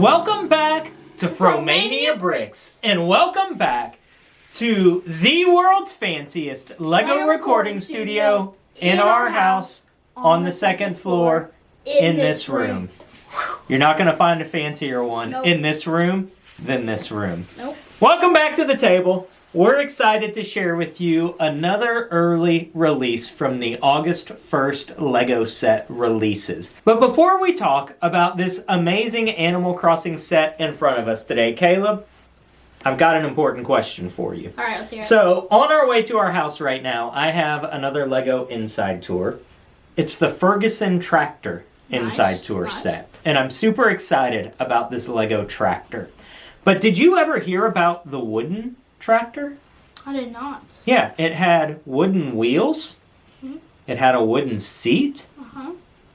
Welcome back to Fromania Bricks, and welcome back to the world's fanciest Lego recording studio in our house on the second floor in this room. You're not going to find a fancier one in this room than this room. Welcome back to the table. We're excited to share with you another early release from the August 1st Lego set releases. But before we talk about this amazing Animal Crossing set in front of us today, Caleb, I've got an important question for you. All right, let's hear it. So, on our way to our house right now, I have another Lego inside tour. It's the Ferguson Tractor inside tour set. And I'm super excited about this Lego tractor. But did you ever hear about the wooden tractor? I did not. Yeah, it had wooden wheels. It had a wooden seat.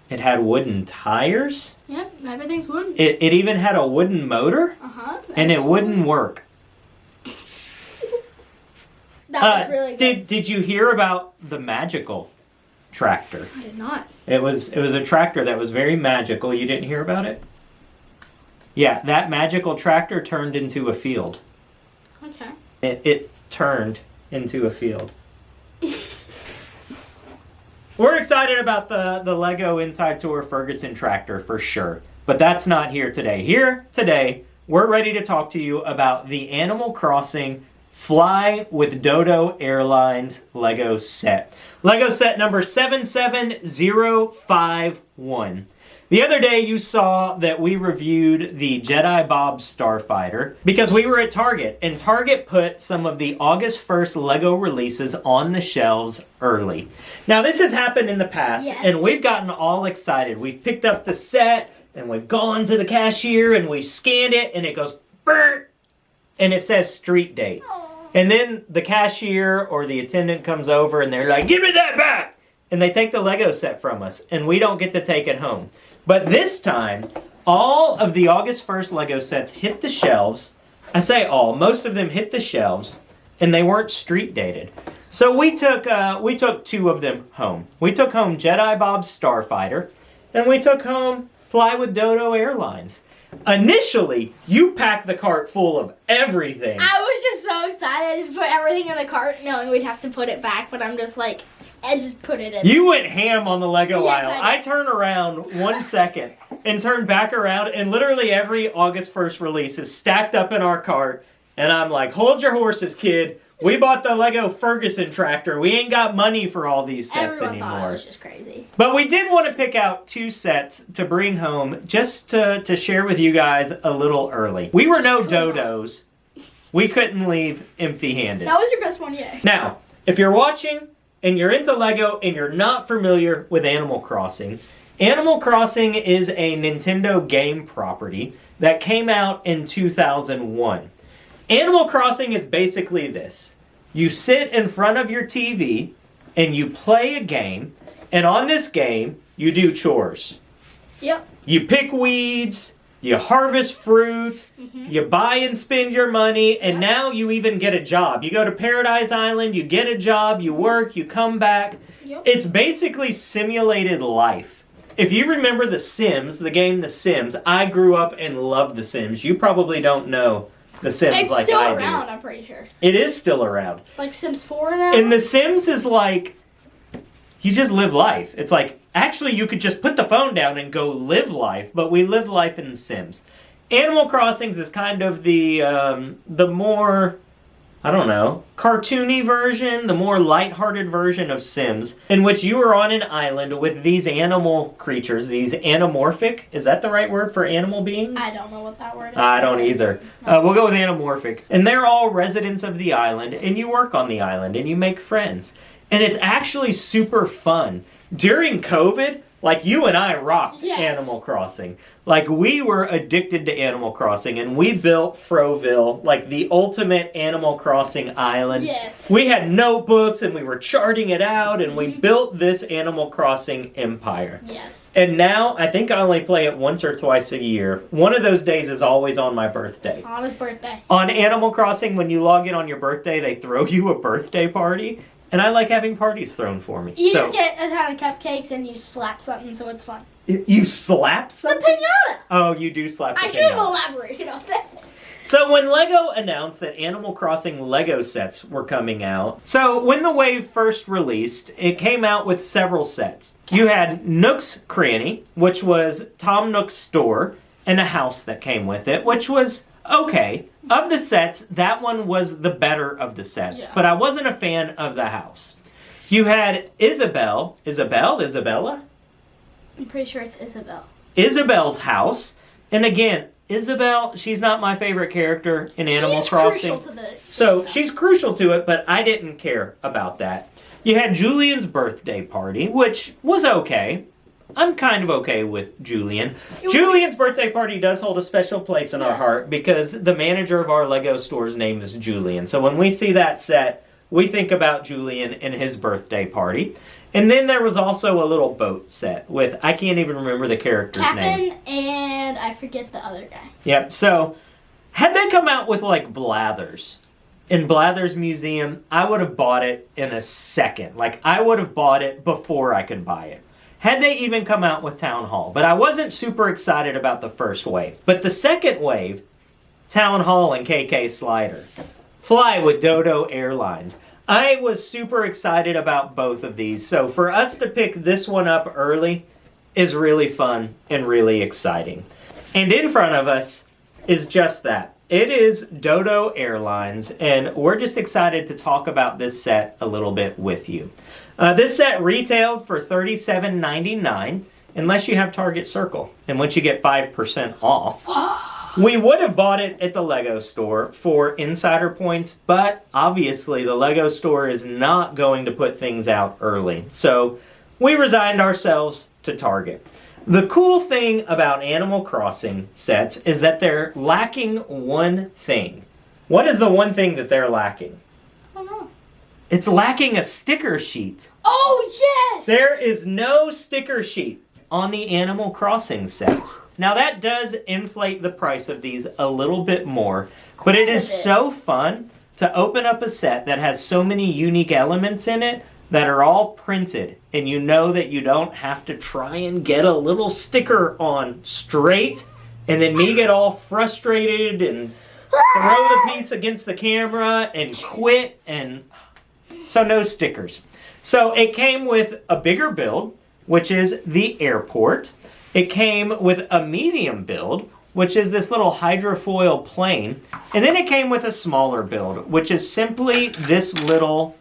It had wooden tires. Yep, everything's wooden. It even had a wooden motor. And it wouldn't work. That was really good. Did you hear about the magical tractor? I did not. It was a tractor that was very magical. You didn't hear about it? Yeah, that magical tractor turned into a field. Okay. It turned into a field. We're excited about the Lego Inside Tour Ferguson Tractor for sure. But that's not here today. Here today, we're ready to talk to you about the Animal Crossing Fly with Dodo Airlines Lego set. Lego set number 77051. The other day you saw that we reviewed the Jedi Bob Starfighter because we were at Target, and Target put some of the August 1st Lego releases on the shelves early. Now this has happened in the past, and we've gotten all excited. We've picked up the set, and we've gone to the cashier, and we've scanned it, and it goes, BERT! And it says street date. And then the cashier or the attendant comes over, and they're like, give me that back! And they take the Lego set from us, and we don't get to take it home. But this time, all of the August 1st Lego sets hit the shelves. I say all, most of them hit the shelves, and they weren't street dated. So we took two of them home. We took home Jedi Bob's Starfighter, and we took home Fly with Dodo Airlines. Initially, you packed the cart full of everything. I was just so excited. I just put everything in the cart knowing we'd have to put it back, but I'm just like, I just put it in. You went ham on the Lego aisle. I I turned around 1 second and turned back around, and literally every August 1st release is stacked up in our cart, and I'm like, hold your horses, kid. We bought the Lego Ferguson Tractor. We ain't got money for all these sets Everyone anymore. Thought it was just crazy. But we did want to pick out two sets to bring home just to share with you guys a little early. We were no dodos. We couldn't leave empty-handed. That was your best one yet. Now, if you're watching and you're into Lego and you're not familiar with Animal Crossing is a Nintendo game property that came out in 2001. Animal Crossing is basically this. You sit in front of your TV and you play a game, and on this game, you do chores. Yep. You pick weeds, you harvest fruit, you buy and spend your money, and now you even get a job. You go to Paradise Island, you get a job, you work, you come back. Yep. It's basically simulated life. If you remember The Sims, the game The Sims, I grew up and loved The Sims. You probably don't know The Sims It's like still I around, do. I'm pretty sure. It is still around. Like Sims 4 now? And The Sims is like, you just live life. It's like, actually you could just put the phone down and go live life, but we live life in The Sims. Animal Crossing is kind of the more, I don't know, cartoony version, the more lighthearted version of Sims, in which you are on an island with these animal creatures, these anamorphic, is that the right word for animal beings? I don't know what that word is. I don't either. We'll go with anamorphic. And they're all residents of the island, and you work on the island, and you make friends. And it's actually super fun. During COVID, like you and I rocked Animal Crossing. Like we were addicted to Animal Crossing, and we built Froville, like the ultimate Animal Crossing island. Yes. We had notebooks, and we were charting it out, and we built this Animal Crossing empire. Yes. And now, I think I only play it once or twice a year. One of those days is always on my birthday. On his birthday. On Animal Crossing, when you log in on your birthday, they throw you a birthday party. and I like having parties thrown for me. You just get a ton of cupcakes and you slap something, so it's fun. You slap something? The pinata! Oh, you do slap the pinata. I should have elaborated on that. So when LEGO announced that Animal Crossing Lego sets were coming out, so when the wave first released, it came out with several sets. You had Nook's Cranny, which was Tom Nook's store, and a house that came with it, which was okay. Of the sets, that one was the better of the sets, but I wasn't a fan of the house. You had Isabella? I'm pretty sure it's Isabel. Isabel's house, and again, Isabel, she's not my favorite character in Animal Crossing. Crucial to So she's crucial to it, but I didn't care about that. You had Julian's birthday party, which was okay. I'm kind of okay with Julian. Julian's birthday party does hold a special place in our heart because the manager of our Lego store's name is Julian. So when we see that set, we think about Julian and his birthday party. And then there was also a little boat set with, I can't even remember the character's name. Captain and I forget the other guy. Yep, so had they come out with like Blathers in Blathers Museum, I would have bought it in a second. Like, I would have bought it before I could buy it. Had they even come out with Town Hall. But I wasn't super excited about the first wave. But the second wave, Town Hall and KK Slider. Fly with Dodo Airlines. I was super excited about both of these. So for us to pick this one up early is really fun and really exciting. And in front of us is just that. It is Dodo Airlines, and we're just excited to talk about this set a little bit with you. This set retailed for $37.99, unless you have Target Circle, in which you get 5% off. We would have bought it at the Lego store for insider points, but obviously the Lego store is not going to put things out early. So we resigned ourselves to Target. The cool thing about Animal Crossing sets is that they're lacking one thing. What is the one thing that they're lacking? I don't know. It's lacking a sticker sheet. Oh, yes! There is no sticker sheet on the Animal Crossing sets. Now that does inflate the price of these a little bit more, but it is so fun to open up a set that has so many unique elements in it that are all printed, and you know that you don't have to try and get a little sticker on straight, and then me get all frustrated and throw the piece against the camera and quit, and so no stickers. So it came with a bigger build, which is the airport. It came with a medium build, which is this little hydrofoil plane, and then it came with a smaller build, which is simply this little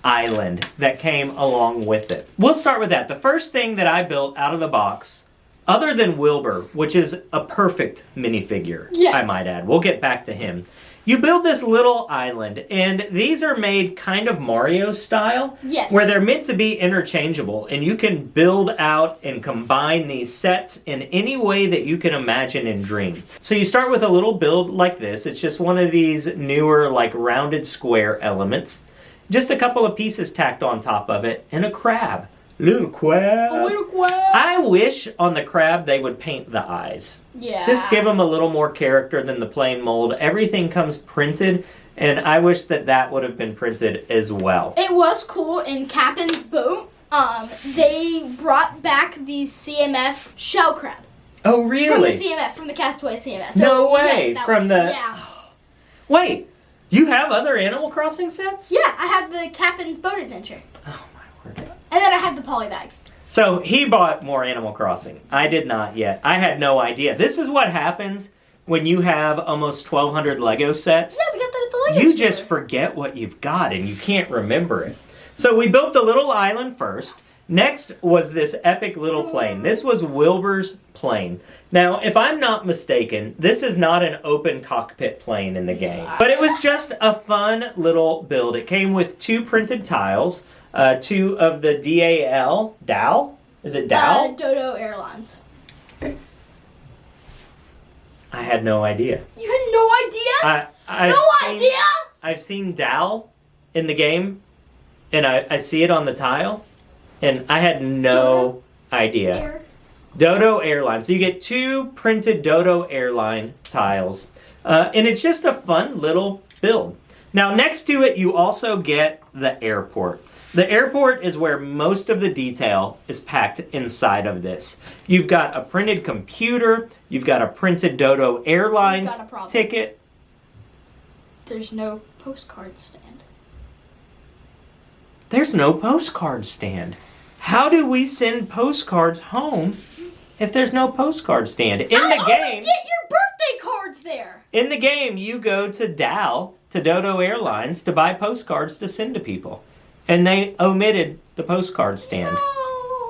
island that came along with it. We'll start with that. The first thing that I built out of the box, other than Wilbur, which is a perfect minifigure, I might add. We'll get back to him. You build this little island, and these are made kind of Mario style, where they're meant to be interchangeable, and you can build out and combine these sets in any way that you can imagine and dream. So you start with a little build like this. It's just one of these newer, like rounded square elements. Just a couple of pieces tacked on top of it, and a crab. Little crab. A little crab. I wish on the crab they would paint the eyes. Yeah. Just give them a little more character than the plain mold. Everything comes printed, and I wish that that would have been printed as well. It was cool in Captain's boat. They brought back the CMF shell crab. Oh, really? From the CMF, from the Castaway CMF. So, no way. Yes, from the. Yeah. Wait. You have other Animal Crossing sets? Yeah, I have the Captain's Boat Adventure. Oh, my word. And then I have the poly bag. So he bought more Animal Crossing. I did not yet. I had no idea. This is what happens when you have almost 1,200 Lego sets. Yeah, we got that at the Lego You store. just forget what you've got and you can't remember it. So we built the little island first. Next was this epic little plane. This was Wilbur's plane. Now, if I'm not mistaken, this is not an open cockpit plane in the game. But it was just a fun little build. It came with 2 printed tiles, 2 of the DAL? Is it DAL? Dodo Airlines. I had no idea. You had no idea? Idea? I've seen DAL in the game, and I see it on the tile, and I had no idea. Dodo Airlines. So you get 2 printed Dodo Airline tiles. And it's just a fun little build. Now, next to it, you also get the airport. The airport is where most of the detail is packed inside of this. You've got a printed computer. You've got a printed Dodo Airlines ticket. There's no postcard stand. There's no postcard stand. How do we send postcards home if there's no postcard stand? In the game, always get your birthday cards there. In the game, you go to Dodo Airlines to buy postcards to send to people. And they omitted the postcard stand.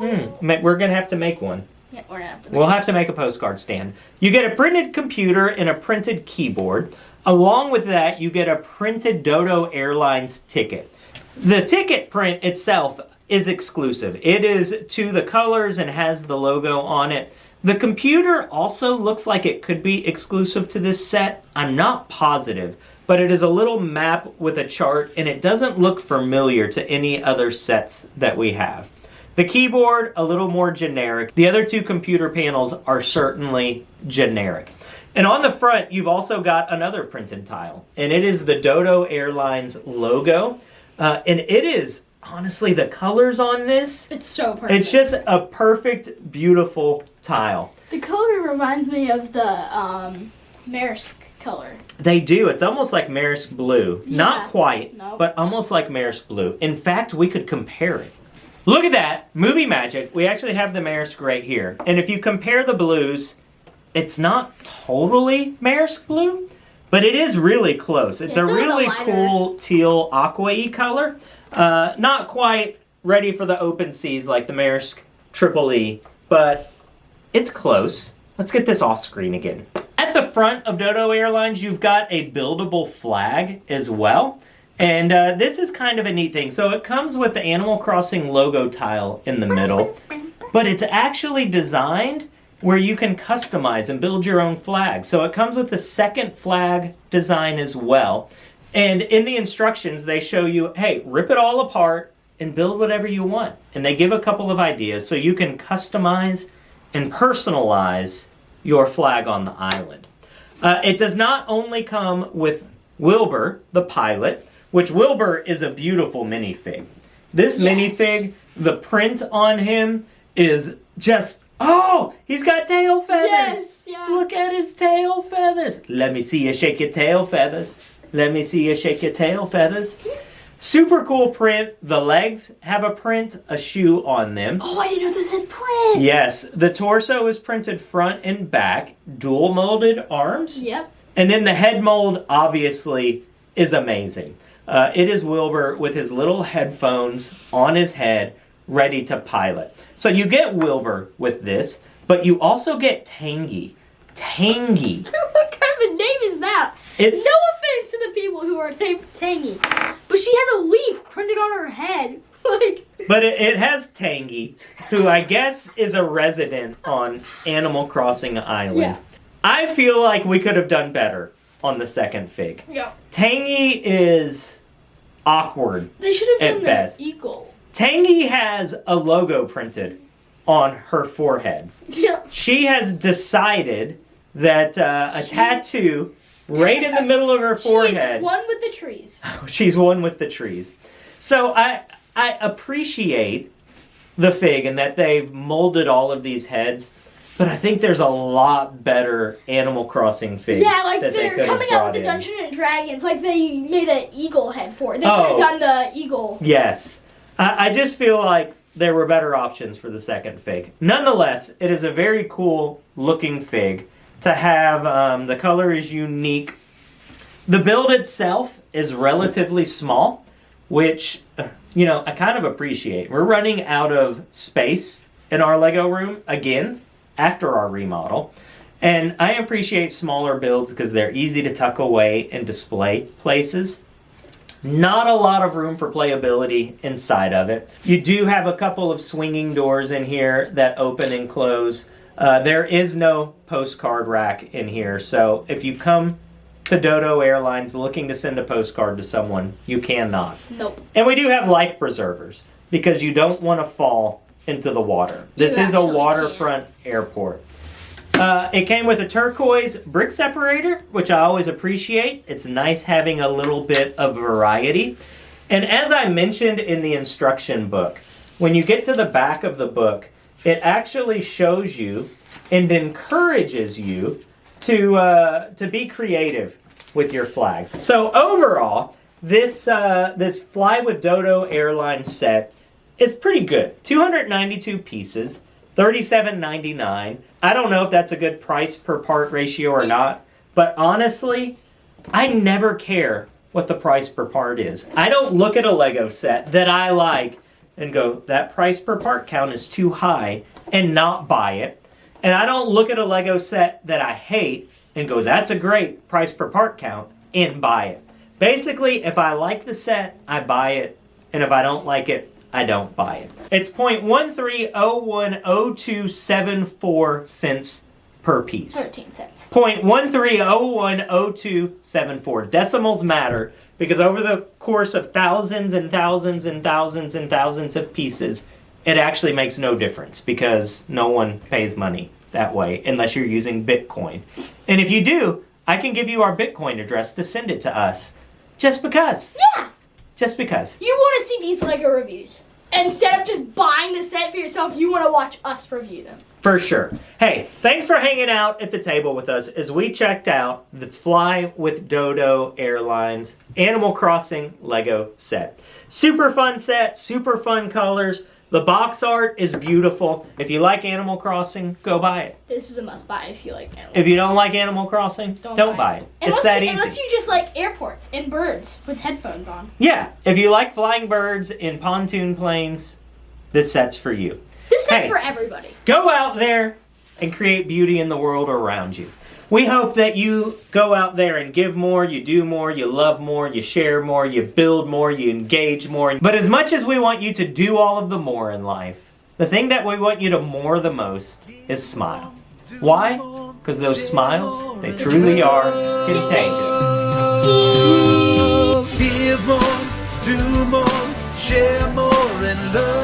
No. We're going to have to make one. Yeah, we're gonna have to. We'll have to make a postcard stand. You get a printed computer and a printed keyboard. Along with that, you get a printed Dodo Airlines ticket. The ticket print itself is exclusive. It is to the colors and has the logo on it. The computer also looks like it could be exclusive to this set. I'm not positive, but it is a little map with a chart, and it doesn't look familiar to any other sets that we have. The keyboard, a little more generic. The other two computer panels are certainly generic. And on the front, you've also got another printed tile, and it is the Dodo Airlines logo. And it is, honestly, the colors on this, it's so perfect. It's just a perfect, beautiful tile. The color reminds me of the Maersk color. They do. It's almost like Maersk blue. Yeah. Not quite, No. but almost like Maersk blue. In fact, we could compare it. Look at that. Movie magic. We actually have the Maersk right here. And if you compare the blues, it's not totally Maersk blue, but it is really close. It's a really cool teal aqua-y color. Not quite ready for the open seas like the Maersk Triple E, but it's close. Let's get this off screen again. At the front of Dodo Airlines, you've got a buildable flag as well. And this is kind of a neat thing. So it comes with the Animal Crossing logo tile in the middle, but it's actually designed where you can customize and build your own flag. So it comes with the second flag design as well. And in the instructions, they show you, hey, rip it all apart and build whatever you want. And they give a couple of ideas so you can customize and personalize your flag on the island. It does not only come with Wilbur, the pilot, which Wilbur is a beautiful minifig. This minifig, the print on him is just, oh, he's got tail feathers. Yes, yeah. Look at his tail feathers. Let me see you shake your tail feathers. Let me see you shake your tail feathers. Super cool print. The legs have a print, a shoe on them. Oh, I didn't know this had print. Yes, the torso is printed front and back, dual molded arms. Yep. And then the head mold, obviously, is amazing. It is Wilbur with his little headphones on his head, ready to pilot. So you get Wilbur with this, but you also get Tangy. Tangy. What kind of a name is that? No offense to the people who are named Tangy, but she has a leaf printed on her head. But it has Tangy, who I guess is a resident on Animal Crossing Island. Yeah. I feel like we could have done better on the second fig. Yeah. Tangy is awkward. They should have done best. the eagle. Tangy has a logo printed on her forehead. Yeah. She has decided that a tattoo right in the middle of her forehead. She's one with the trees. She's one with the trees. So I appreciate the fig and that they've molded all of these heads, but I think there's a lot better Animal Crossing figs. Yeah, like that they're coming out with the Dungeons and Dragons, like they made an eagle head for it. They could have done the eagle. Yes. I just feel like there were better options for the second fig. Nonetheless, it is a very cool looking fig to have. The color is unique. The build itself is relatively small, which, I kind of appreciate. We're running out of space in our Lego room again after our remodel. And I appreciate smaller builds because they're easy to tuck away and display places. Not a lot of room for playability inside of it. You do have a couple of swinging doors in here that open and close. There is no postcard rack in here, so if you come to Dodo Airlines looking to send a postcard to someone, you cannot. Nope. And we do have life preservers because you don't want to fall into the water. This is a waterfront airport. It came with a turquoise brick separator, which I always appreciate. It's nice having a little bit of variety. And as I mentioned in the instruction book, when you get to the back of the book, it actually shows you and encourages you to be creative with your flags. So overall, this Fly with Dodo Airlines set is pretty good. 292 pieces, $37.99. I don't know if that's a good price per part ratio or not, but honestly, I never care what the price per part is. I don't look at a Lego set that I like and go, that price per part count is too high, and not buy it. And I don't look at a Lego set that I hate and go, that's a great price per part count, and buy it. Basically, if I like the set, I buy it, and if I don't like it, I don't buy it. It's 0.13010274 cents per piece. 13 cents. 0.13010274. Decimals matter because over the course of thousands and thousands and thousands and thousands of pieces, it actually makes no difference because no one pays money that way unless you're using Bitcoin. And if you do, I can give you our Bitcoin address to send it to us. Just because. Yeah. Just because. You want to see these Lego reviews. Instead of just buying the set for yourself, you want to watch us review them. For sure. Hey, thanks for hanging out at the table with us as we checked out the Fly with Dodo Airlines Animal Crossing Lego set. Super fun set, super fun colors. The box art is beautiful. If you like Animal Crossing, go buy it. This is a must buy if you like Animal Crossing. If you don't like Animal Crossing, don't buy it. It's that easy. Unless you just like airports and birds with headphones on. Yeah, if you like flying birds in pontoon planes, this set's for you. This set's for everybody. Go out there and create beauty in the world around you. We hope that you go out there and give more, you do more, you love more, you share more, you build more, you engage more. But as much as we want you to do all of the more in life, the thing that we want you to more the most is smile. Why? Because those smiles, they truly are contagious. Give more, do more, share more, and love.